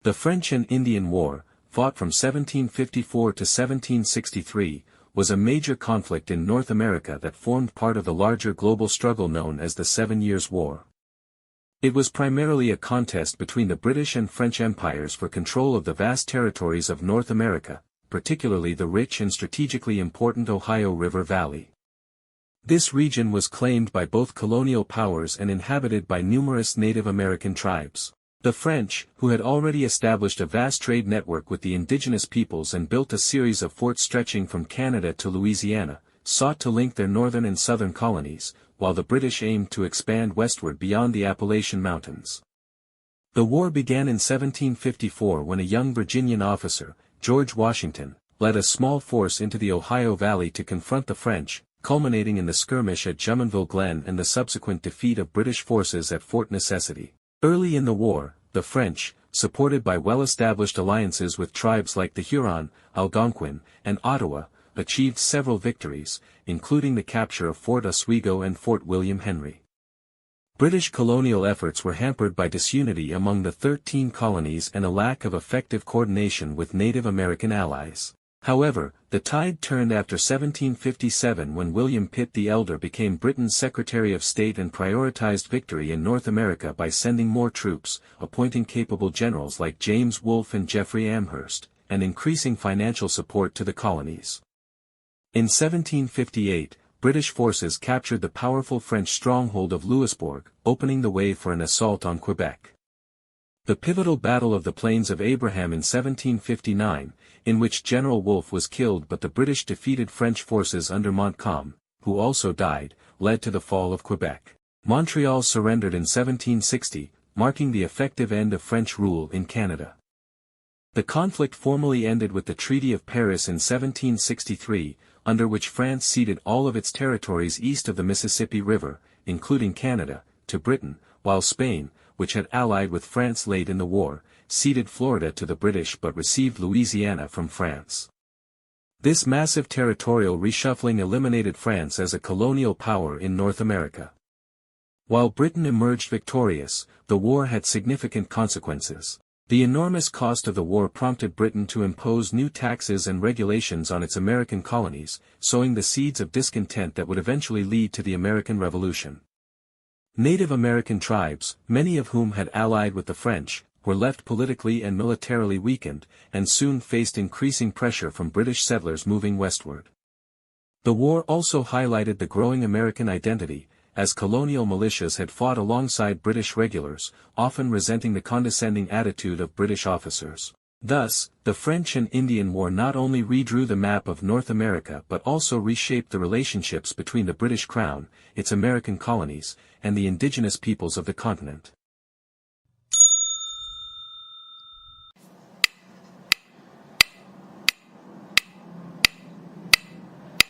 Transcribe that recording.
The French and Indian War, fought from 1754 to 1763, was a major conflict in North America that formed part of the larger global struggle known as the 7 Years' War. It was primarily a contest between the British and French empires for control of the vast territories of North America, particularly the rich and strategically important Ohio River Valley. This region was claimed by both colonial powers and inhabited by numerous Native American tribes. The French, who had already established a vast trade network with the indigenous peoples and built a series of forts stretching from Canada to Louisiana, sought to link their northern and southern colonies, while the British aimed to expand westward beyond the Appalachian Mountains. The war began in 1754 when a young Virginian officer, George Washington, led a small force into the Ohio Valley to confront the French, culminating in the skirmish at Jumonville Glen and the subsequent defeat of British forces at Fort Necessity. Early in the war, the French, supported by well-established alliances with tribes like the Huron, Algonquin, and Ottawa, achieved several victories, including the capture of Fort Oswego and Fort William Henry. British colonial efforts were hampered by disunity among the 13 colonies and a lack of effective coordination with Native American allies. However, the tide turned after 1757 when William Pitt the Elder became Britain's Secretary of State and prioritized victory in North America by sending more troops, appointing capable generals like James Wolfe and Jeffrey Amherst, and increasing financial support to the colonies. In 1758, British forces captured the powerful French stronghold of Louisbourg, opening the way for an assault on Quebec. The pivotal Battle of the Plains of Abraham in 1759, in which General Wolfe was killed but the British defeated French forces under Montcalm, who also died, led to the fall of Quebec. Montreal surrendered in 1760, marking the effective end of French rule in Canada. The conflict formally ended with the Treaty of Paris in 1763, under which France ceded all of its territories east of the Mississippi River, including Canada, to Britain, while Spain, which had allied with France late in the war, ceded Florida to the British but received Louisiana from France. This massive territorial reshuffling eliminated France as a colonial power in North America. While Britain emerged victorious, the war had significant consequences. The enormous cost of the war prompted Britain to impose new taxes and regulations on its American colonies, sowing the seeds of discontent that would eventually lead to the American Revolution. Native American tribes, many of whom had allied with the French, were left politically and militarily weakened, and soon faced increasing pressure from British settlers moving westward. The war also highlighted the growing American identity, as colonial militias had fought alongside British regulars, often resenting the condescending attitude of British officers. Thus, the French and Indian War not only redrew the map of North America but also reshaped the relationships between the British Crown, its American colonies, and the indigenous peoples of the continent.